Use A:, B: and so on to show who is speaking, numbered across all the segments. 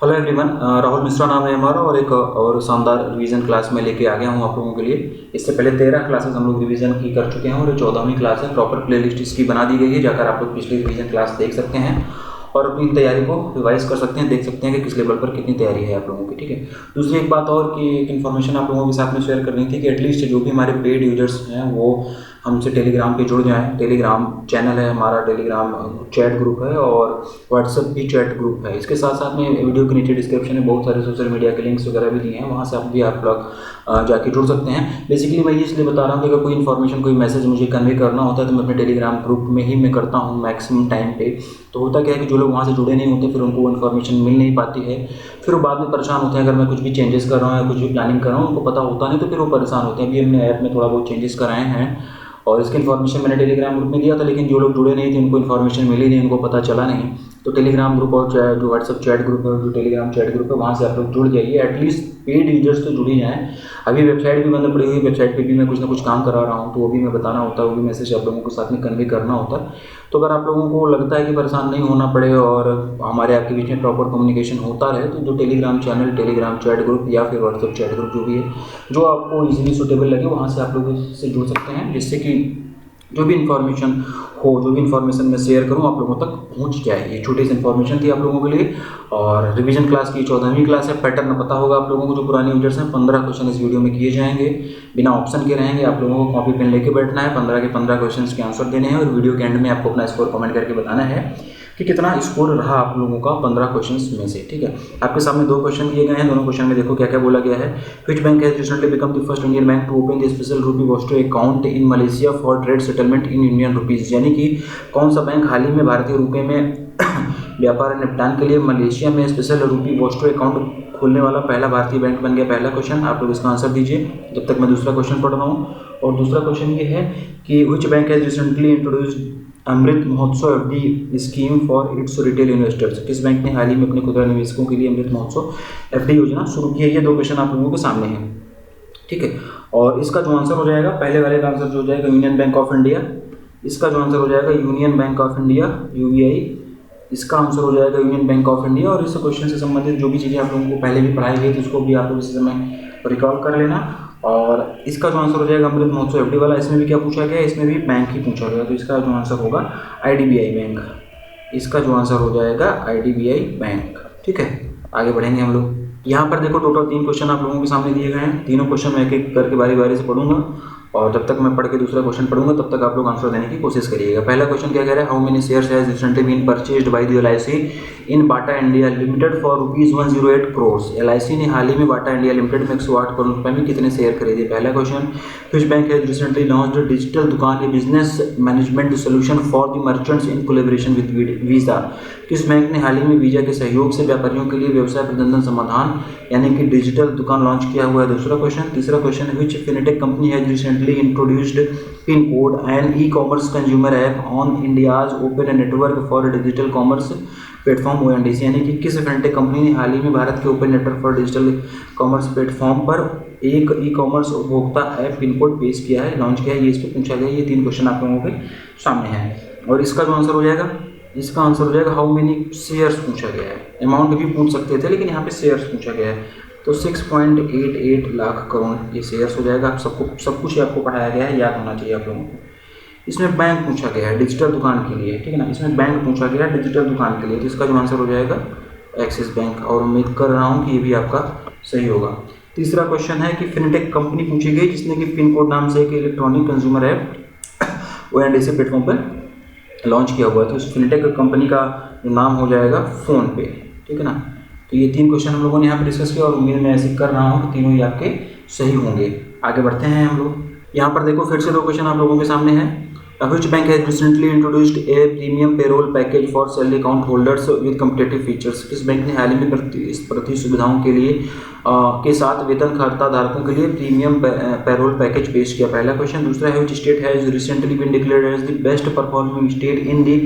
A: Hello everyone, Rahul Mishra नाम है हमारा और एक और शानदार रिवीजन क्लास में लेके आ गया हूँ आप लोगों के लिए। इससे पहले 13 क्लासेस हम लोग रिवीजन की कर चुके हैं और ये 14वीं क्लास है। प्रॉपर प्लेलिस्ट इसकी बना दी गई है, जाकर आप लोग पिछली रिवीजन क्लास देख सकते हैं और अपनी तैयारी को रिवाइज कर सकते हैं, देख सकते हैं कि किस लेवल पर कितनी तैयारी है आप लोगों की। ठीक है, दूसरी एक बात और कि एक इन्फॉर्मेशन आप लोगों के साथ में शेयर करनी थी कि एटलीस्ट जो भी हमारे पेड यूजर्स हैं वो हमसे टेलीग्राम पे जुड़ जाएं। टेलीग्राम चैनल है हमारा, टेलीग्राम चैट ग्रुप है और व्हाट्सएप भी चैट ग्रुप है। इसके साथ साथ में वीडियो के नीचे डिस्क्रिप्शन में बहुत सारे सोशल मीडिया के लिंक्स वगैरह भी दिए हैं, वहाँ से आप लोग जाके जुड़ सकते हैं। बेसिकली मैं ये इसलिए बता रहा हूँ कि अगर कोई इन्फॉर्मेशन, कोई मैसेज मुझे कन्वे करना होता है तो मैं अपने टेलीग्राम ग्रुप में ही मैं करता हूँ मैक्सिमम टाइम पे। तो होता क्या है कि जो लोग वहाँ से जुड़े नहीं होते फिर उनको वो इन्फॉर्मेशन मिल नहीं पाती है, फिर वो बाद में परेशान होते हैं। अगर मैं कुछ भी चेंजेस कर रहा हूँ या कुछ भी प्लानिंग कर रहा हूँ उनको पता होता नहीं तो फिर वो परेशान होते हैं। अभी हमने ऐप में थोड़ा बहुत चेंजेस कराए हैं और इसकी इन्फॉर्मेशन मैंने टेलीग्राम ग्रुप में दिया था, लेकिन जो लोग जुड़े नहीं थे उनको इन्फॉर्मेशन मिली नहीं, उनको पता चला नहीं। तो टेलीग्राम ग्रुप और जो व्हाट्सएप चैट ग्रुप है, जो टेलीग्राम चैट ग्रुप है, वहाँ से आप लोग जुड़ जाइए। एटलीस्ट पेड यूजर्स तो जुड़ ही जाएँ। अभी वेबसाइट भी बंद पड़ी हुई, वेबसाइट पे भी मैं कुछ ना कुछ काम करा रहा हूँ तो वो भी मैं बताना होता है, वो भी मैसेज आप लोगों के साथ में कन्वे करना होता है। तो अगर आप लोगों को लगता है कि परेशान नहीं होना पड़े और हमारे आपके बीच में प्रॉपर कम्युनिकेशन होता रहे तो जो Telegram channel, Telegram chat group या फिर व्हाट्सएप चैट ग्रुप जो भी है, जो आपको इजीली सूटेबल लगे वहाँ से आप लोग इससे जुड़ सकते हैं, जिससे कि जो भी इन्फॉर्मेशन हो, जो भी इन्फॉर्मेशन मैं शेयर करूं आप लोगों तक पहुंच जाए। ये छोटी सी इन्फॉर्मेशन थी आप लोगों के लिए। और रिवीजन क्लास की 14वीं क्लास है। पैटर्न पता होगा आप लोगों को, जो पुराने यूजर्स हैं। 15 क्वेश्चन इस वीडियो में किए जाएंगे, बिना ऑप्शन के रहेंगे। आप लोगों को कॉपी पेन लेके बैठना है, 15 के 15 क्वेश्चन के आंसर देने हैं और वीडियो के एंड में आपको अपना स्कोर कमेंट करके बताना है कि कितना स्कोर रहा आप लोगों का 15 क्वेश्चंस में से। ठीक है, आपके सामने 2 क्वेश्चन दिए गए हैं, दोनों क्वेश्चन में देखो क्या क्या बोला गया है। Which bank has recently become the first Indian bank to open the special rupee vostro account in Malaysia for trade settlement in Indian rupees. यानी कि कौन सा बैंक हाल ही में भारतीय रुपये में व्यापार निपटान के लिए मलेशिया में स्पेशल रूपी वॉस्टो अकाउंट खोलने वाला पहला भारतीय बैंक बन गया। पहला क्वेश्चन, आप लोग इसका आंसर दीजिए जब तक मैं दूसरा क्वेश्चन पढ़ रहा हूँ। और दूसरा क्वेश्चन ये है कि which bank has recently introduced Amrit Mahotsav FD scheme for its retail investors. किस बैंक ने हाल ही में अपने खुदरा निवेशकों के लिए अमृत महोत्सव एफडी योजना शुरू की है। ये 2 क्वेश्चन आप लोगों के सामने हैं। ठीक है, और इसका जो आंसर हो जाएगा, पहले वाले का आंसर जो हो जाएगा यूनियन बैंक ऑफ इंडिया, इसका जो आंसर हो जाएगा union bank of India UBI, इसका आंसर हो जाएगा यूनियन बैंक ऑफ इंडिया। और इस क्वेश्चन से संबंधित जो भी चीज़ें आप लोगों को पहले भी पढ़ाई गई थी उसको भी आप लोग इस समय रिकॉल कर लेना। और इसका जो आंसर हो जाएगा अमृत महोत्सव एफडी वाला, इसमें भी क्या पूछा गया, इसमें भी बैंक ही पूछा गया, तो इसका जो आंसर होगा आईडीबीआई बैंक। इसका जो आंसर हो जाएगा आईडीबीआई बैंक। ठीक है, आगे बढ़ेंगे हम लोग। यहाँ पर देखो टोटल 3 क्वेश्चन आप लोगों के सामने दिए गए हैं। तीनों क्वेश्चन मैं एक एक करके बारी बारी से पढ़ूंगा और जब तक मैं पढ़ के दूसरा क्वेश्चन पढ़ूंगा तब तक आप लोग आंसर देने की कोशिश करिएगा। पहला क्वेश्चन क्या कह रहा है, how many shares has recently been purchased by the LIC in Bata India Limited for ₹108 crore. LIC ने हाल ही में बाटा इंडिया लिमिटेड में 108 करोड़ रुपए में कितने शेयर खरीदे। पहला question, which bank has recently launched digital dukaan business management solution for the merchants in collaboration with Visa. किस बैंक ने हाल ही में वीजा के सहयोग से व्यापारियों के लिए व्यवसाय प्रबंधन समाधान यानी कि डिजिटल दुकान लॉन्च किया हुआ है। दूसरा क्वेश्चन, तीसरा question, which fintech company has recently introduced pin code and e commerce consumer app on India's open network for digital commerce platform ONDC. यानी कि किस फिनटेक कंपनी ने हाल ही में भारत के open network for digital commerce platform पर एक e commerce उपभोक्ता ऐप पिन कोड पेश किया है, लॉन्च किया है। ये इस पर पूछा गया। ये 3 क्वेश्चन आप लोगों के सामने हैं और इसका जो आंसर हो जाएगा, इसका आंसर हो जाएगा हाउ मेनी शेयर्स पूछा गया है। अमाउंट भी पूछ सकते थे लेकिन यहाँ पे शेयर्स पूछा गया है, तो 6.88 लाख करोड़ ये शेयर्स हो जाएगा। आप सबको सब कुछ आपको पढ़ाया गया है, याद होना चाहिए आप लोगों को। इसमें बैंक पूछा गया है डिजिटल दुकान के लिए, ठीक है ना, इसमें बैंक पूछा गया है डिजिटल दुकान के लिए, तो इसका जो आंसर हो जाएगा एक्सिस बैंक। और उम्मीद कर रहा हूँ कि ये भी आपका सही होगा। तीसरा क्वेश्चन है कि फिनटेक कंपनी पूछी गई जिसने कि पिन कोड नाम से एक electronic consumer app ONDC platform पर लॉन्च किया हुआ है, तो इस फिनटेक कंपनी का नाम हो जाएगा फोन पे। ठीक है ना, तो ये 3 क्वेश्चन हम लोगों ने यहाँ पे डिस्कस किया और उम्मीद मैं ऐसे कर रहा हूँ कि तीनों ही आपके सही होंगे। आगे बढ़ते हैं हम लोग। यहाँ पर देखो फिर से 2 क्वेश्चन आप लोगों के सामने हैं। विच bank has recently introduced A premium payroll package for salary account holders with competitive features. किस बैंक ने हाल ही में प्रति सुविधाओं के लिए के साथ वेतन खाता धारकों के लिए प्रीमियम पेरोल पैकेज पेश किया। पहला क्वेश्चन। दूसरा है which state has recently been declared as the best performing state in the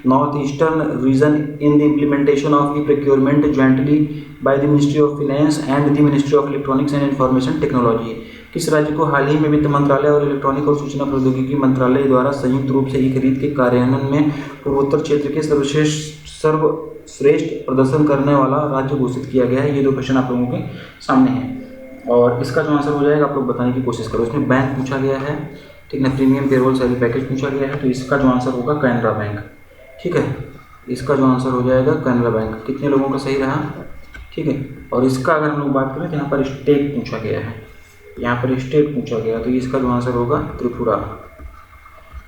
A: north eastern region in the implementation of e procurement jointly by the ministry of finance and the ministry of electronics and information technology. किस राज्य को हाल ही में वित्त मंत्रालय और electronic और सूचना प्रौद्योगिकी मंत्रालय द्वारा संयुक्त रूप से ई खरीद के कार्यान्वयन में पूर्वोत्तर क्षेत्र के श्रेष्ठ प्रदर्शन करने वाला राज्य घोषित किया गया है। ये 2 क्वेश्चन आप लोगों के सामने हैं और इसका जो आंसर हो जाएगा आप लोग बताने की कोशिश करो। इसमें बैंक पूछा गया है, ठीक है, प्रीमियम पेरोल सैलरी पैकेज पूछा गया है, तो इसका जो आंसर होगा कैनरा बैंक, ठीक है, इसका जो आंसर हो जाएगा कैनरा बैंक। कितने लोगों का सही रहा, ठीक है। और इसका अगर हम लोग बात करें तो यहाँ पर स्टेट पूछा गया है, यहाँ पर स्टेट पूछा गया, तो इसका जो आंसर होगा त्रिपुरा,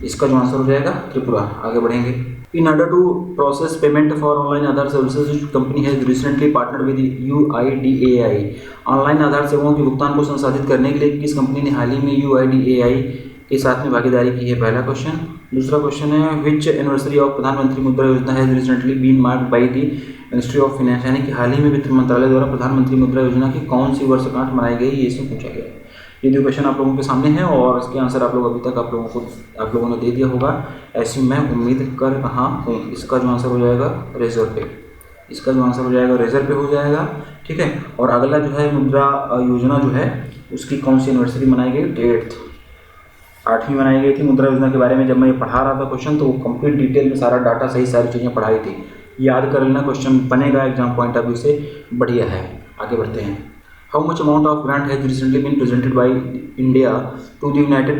A: इसका जो आंसर हो जाएगा त्रिपुरा। आगे बढ़ेंगे। In order to process payment for online Aadhaar services company has recently partnered with UIDAI। Online Aadhaar सेवाओं के भुगतान को संसाधित करने के लिए किस कंपनी ने हाल ही में UIDAI के साथ में भागीदारी की है, पहला क्वेश्चन। दूसरा क्वेश्चन है विच anniversary of Pradhanmantri Mudra Yojana has recently been marked by the ministry of finance, यानी कि हाल ही में वित्त मंत्रालय द्वारा प्रधानमंत्री मुद्रा योजना की कौन सी वर्षगांठ मनाई गई, ये इसमें पूछा गया है। ये 2 क्वेश्चन आप लोगों के सामने हैं और इसके आंसर आप लोग अभी तक आप लोगों ने दे दिया होगा, ऐसी मैं उम्मीद कर रहा हूँ। इसका जो आंसर हो जाएगा रिजर्व पे, इसका जो आंसर हो जाएगा रिजर्व पे हो जाएगा, ठीक है। और अगला जो है मुद्रा योजना जो है उसकी कौन सी एनिवर्सरी मनाई गई, 8वीं मनाई गई थी। मुद्रा योजना के बारे में जब मैं ये पढ़ा रहा था क्वेश्चन, तो वो कंप्लीट डिटेल में सारा डाटा सही सारी चीज़ें पढ़ाई थी, याद कर लेना, क्वेश्चन बनेगा एग्जाम पॉइंट ऑफ व्यू से, बढ़िया है। आगे बढ़ते हैं। How much amount of grant has recently been presented by India to the United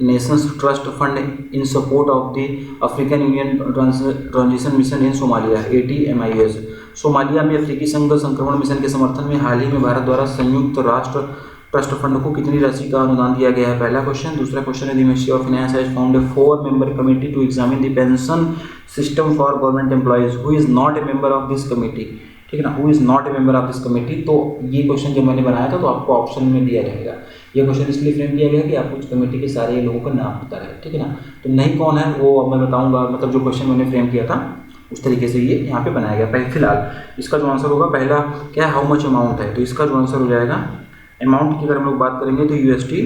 A: Nations trust fund in support of the African Union transition mission in Somalia, ATMIS। Somalia में अफ्रीकी संघ संक्रमण मिशन के समर्थन में हाल ही में भारत द्वारा संयुक्त राष्ट्र ट्रस्ट फंड को कितनी राशि का अनुदान दिया गया है, पहला क्वेश्चन। दूसरा क्वेश्चन है the ministry of finance has found a 4-member committee to examine the pension system for government employees who is not a member of this committee, ठीक है ना, who is not a member of this committee. तो ये question जब मैंने बनाया था तो आपको ऑप्शन में दिया जाएगा। ये क्वेश्चन इसलिए फ्रेम किया गया कि आपको उस कमेटी के सारे लोगों का नाम पता है, ठीक है ना। तो नहीं कौन है वो अब मैं बताऊंगा, मतलब जो क्वेश्चन मैंने फ्रेम किया था उस तरीके से ये यहाँ पे बनाया गया। पहले फिलहाल इसका जो आंसर होगा, पहला क्या है, हाउ मच अमाउंट है, तो इसका जो आंसर हो जाएगा अमाउंट की अगर हम लोग बात करेंगे तो USD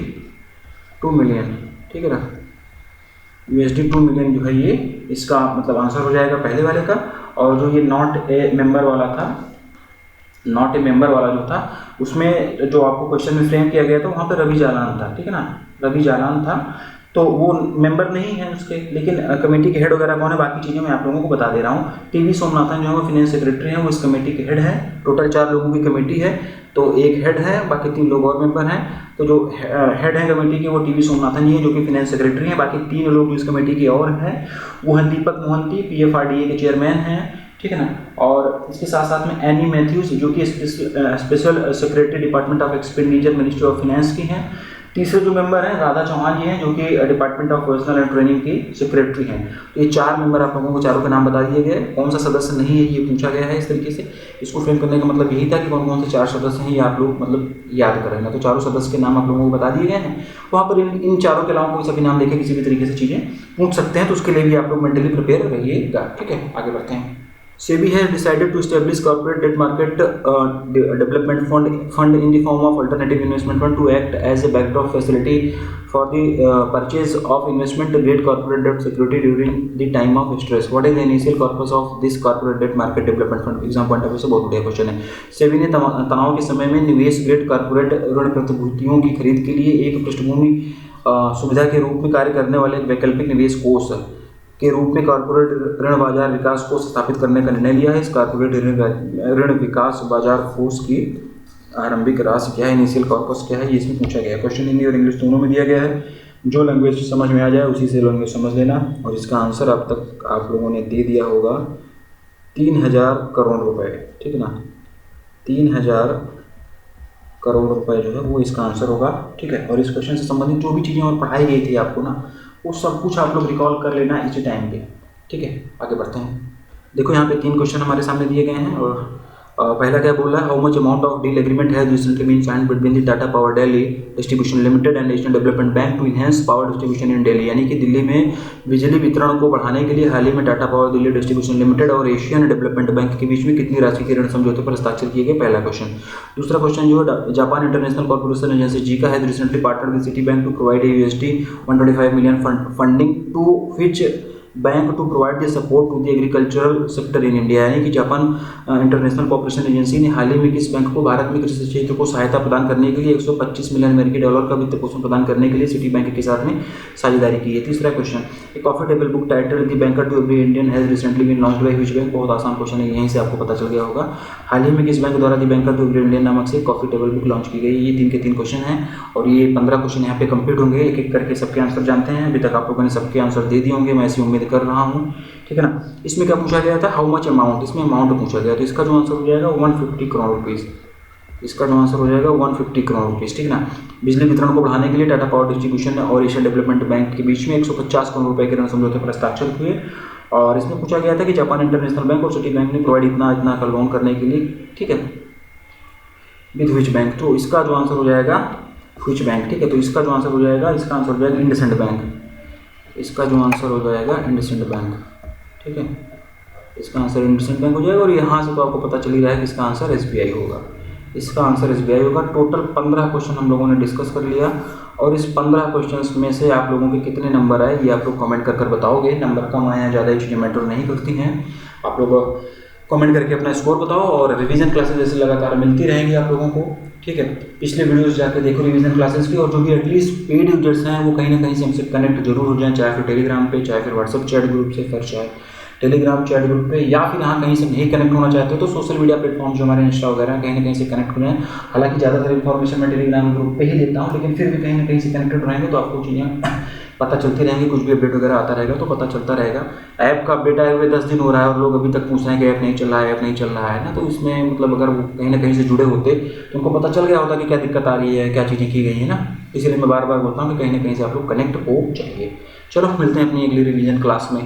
A: 2 मिलियन, ठीक है ना, USD 2 मिलियन जो है ये इसका मतलब आंसर हो जाएगा पहले वाले का। और जो ये नॉट ए मेंबर वाला था, नॉट ए मेंबर वाला जो था उसमें जो आपको क्वेश्चन में फ्रेम किया गया था वहाँ पर रवि जालान था, ठीक है ना, रवि जालान था, तो वो मेंबर नहीं है उसके, लेकिन कमेटी के हेड वगैरह कौन है बाकी चीज़ें मैं आप लोगों को बता दे रहा हूँ। TV सोमनाथन जो है वो फाइनेंस सेक्रेटरी हैं, वो इस कमेटी के हेड है। टोटल 4 लोगों की कमेटी है, तो एक हेड है, बाकी 3 लोग और मेंबर हैं। तो जो हेड है कमेटी के वो TV सोमनाथन जी हैं जो कि फाइनेंस सेक्रेटरी हैं। बाकी 3 लोग जो इस कमेटी के और हैं वो हैं दीपक मोहंती, PFRDA के चेयरमैन हैं, ठीक है ना। और इसके साथ साथ में एनी मैथ्यूज जो कि special secretary department of expenditure ministry of finance की हैं। तीसरे जो मेंबर हैं राधा चौहान जी हैं जो कि department of personal and training की सेक्रेटरी हैं। तो ये 4 मेंबर आप लोगों को चारों के नाम बता दिए गए। कौन सा सदस्य नहीं है ये पूछा गया है इस तरीके से। इसको फ्रेम करने का मतलब यही था कि कौन कौन से 4 सदस्य हैं ये आप लोग मतलब याद कर लेना। तो चारों सदस्य के नाम आप लोगों को बता दिए गए हैं। वहाँ पर इन चारों के अलावा कोई सभी नाम लेके किसी भी तरीके से चीज़ें पूछ सकते हैं, तो उसके लिए भी आप लोग मेंटली प्रिपेयर रहिएगा, ठीक है। आगे बढ़ते हैं। SEBI has decided to establish corporate debt market development fund in the form of alternative investment fund to act as a backdrop facility for the purchase of investment grade corporate debt security during the time of stress. What is the initial purpose of this corporate debt market development fund? Exam point of view से बहुत बढ़िया question है। SEBI ने तनाव के समय में निवेश ग्रेड कॉर्पोरेट ऋण प्रतिभूतियों की खरीद के लिए एक पृष्ठभूमि सुविधा के रूप में कार्य करने वाले एक वैकल्पिक निवेश कोष के रूप में कॉर्पोरेट ऋण बाजार विकास कोष स्थापित करने का निर्णय लिया है। इस कॉर्पोरेट ऋण विकास बाजार कोष की आरंभिक राशि क्या है, इनिशियल कॉर्पस क्या है, ये इसमें पूछा गया है। क्वेश्चन हिंदी और इंग्लिश दोनों में दिया गया है। जो लैंग्वेज समझ में आ जाए उसी से लैंग्वेज समझ लेना। और इसका आंसर अब तक आप लोगों ने दे दिया होगा 3000 करोड़ रुपए, ठीक है ना। 3000 करोड़ रुपए जो है वो इसका आंसर होगा, ठीक है। और इस क्वेश्चन से संबंधित जो भी चीज़ें और पढ़ाई गई थी आपको ना, वो सब कुछ आप लोग रिकॉल कर लेना इसी टाइम पे, ठीक है। आगे बढ़ते हैं। देखो यहाँ पे 3 क्वेश्चन हमारे सामने दिए गए हैं। और पहला क्या बोल रहा है, how much amount of deal agreement has recently been signed between the Tata Power Delhi Distribution Limited and National Development Bank to enhance power distribution in Delhi, यानी कि दिल्ली में बिजली वितरण को बढ़ाने के लिए हाल ही में Tata Power Delhi Distribution limited और एशियन डेवलपमेंट बैंक के बीच में कितनी राशि के ऋण समझौते पर हस्ताक्षर किए गए, पहला क्वेश्चन। दूसरा क्वेश्चन जो है, Japan International Corporation Agency JICA has recently partnered with Citi bank to provide USD 125 million funding to which bank to provide the support to the agricultural sector in India, यानी कि Japan international cooperation agency ने हाल ही में किस bank को भारत में कृषि क्षेत्र को सहायता प्रदान करने के लिए $125 मिलियन अमेरिकी डॉलर का वित्त पोषण प्रदान करने के लिए सिटी बैंक के साथ में साझेदारी की है। तीसरा question, a coffee table book title the banker to every Indian has recently been launched by which bank. बहुत आसान क्वेश्चन है, यहीं से आपको पता चल गया होगा हाल ही में किस बैंक द्वारा the banker to every Indian नामक से कॉफी टेबल बुक लॉन्च की गई। ये 3 के 3 क्वेश्चन हैं और ये 15 क्वेश्चन यहाँ पे कंप्लीट होंगे। एक एक करके सबके आंसर जानते हैं। अभी तक आप लोगों ने सबके आंसर दे दिए होंगे, मैं ऐसी उम्मीद कर रहा हूँ, ठीक है ना। इसमें क्या पूछा गया था, हाउ मच अमाउंट, इसमें अमाउंट पूछा गया, तो इसका जो आंसर हो जाएगा 150 करोड़ रुपीज़। इसका जो आंसर हो जाएगा 150 करोड़ रुपीज़, ठीक है ना। बिजली वितरण को बढ़ाने के लिए टाटा पावर डिस्ट्रीब्यूशन और एशिया डेवलपमेंट बैंक के बीच में 150 करोड़ रुपए के ऋण समझौते पर हस्ताक्षर हुए। और इसमें पूछा गया था कि जापान इंटरनेशनल बैंक और सिटी बैंक ने प्रोवाइड इतना का लोन करने के लिए, ठीक है, विद व्हिच बैंक। तो इसका जो आंसर हो जाएगा व्हिच बैंक, ठीक है। तो इसका जो आंसर हो जाएगा, इसका आंसर हो जाएगा इंडसइंड बैंक। इसका जो आंसर हो जाएगा इंडसइंड बैंक, ठीक है। इसका आंसर इंडसइंड बैंक हो जाएगा। और यहाँ से तो आपको पता चल ही रहा है कि इसका आंसर एसबीआई होगा। इसका आंसर एसबीआई होगा। टोटल 15 क्वेश्चन हम लोगों ने डिस्कस कर लिया और इस 15 क्वेश्चंस में से आप लोगों के कितने नंबर आए ये आप लोग कमेंट कर बताओगे। नंबर कम आया ज़्यादा ये चीज़ें मैटर नहीं करती हैं। आप लोग कमेंट करके अपना स्कोर बताओ और रिवीजन क्लासेस जैसे लगातार मिलती रहेंगी आप लोगों को, ठीक है। पिछले वीडियोस जाके देखो रिवीजन क्लासेस की, और जो भी एटलीस्ट पेड यूजर्स हैं वो कहीं ना कहीं से हमसे कनेक्ट जरूर हो जाएं, चाहे फिर टेलीग्राम पे, चाहे फिर व्हाट्सएप चैट ग्रुप से, फिर चाहे टेलीग्राम चैट ग्रुप पे, या फिर यहाँ कहीं से नहीं कनेक्ट होना चाहते हो तो सोशल मीडिया प्लेटफॉर्म जो हमारे इंस्टा वगैरह कहीं ना कहीं से कनेक्ट हो जाएं। हालांकि ज़्यादातर इन्फॉर्मेशन मैं टेलीग्राम ग्रुप पे ही देता हूँ, लेकिन फिर भी कहीं ना कहीं से कनेक्टेड रहेंगे तो आपको चीज़ें पता चलती रहेंगी। कुछ भी अपडेट वगैरह आता रहेगा तो पता चलता रहेगा। ऐप का अपडेट आए हुए 10 दिन हो रहा है और लोग अभी तक पूछ रहे हैं कि ऐप नहीं चल रहा है, ऐप नहीं चल रहा है ना। तो इसमें मतलब अगर वो कहीं ना कहीं से जुड़े होते तो उनको पता चल गया होता कि क्या दिक्कत आ रही है, क्या चीज़ें की गई है ना। इसलिए मैं बार बार बोलता हूँ कि कहीं ना कहीं से आप लोग कनेक्ट हो जाइए। चलो मिलते हैं अपनी अगली रिवीजन क्लास में।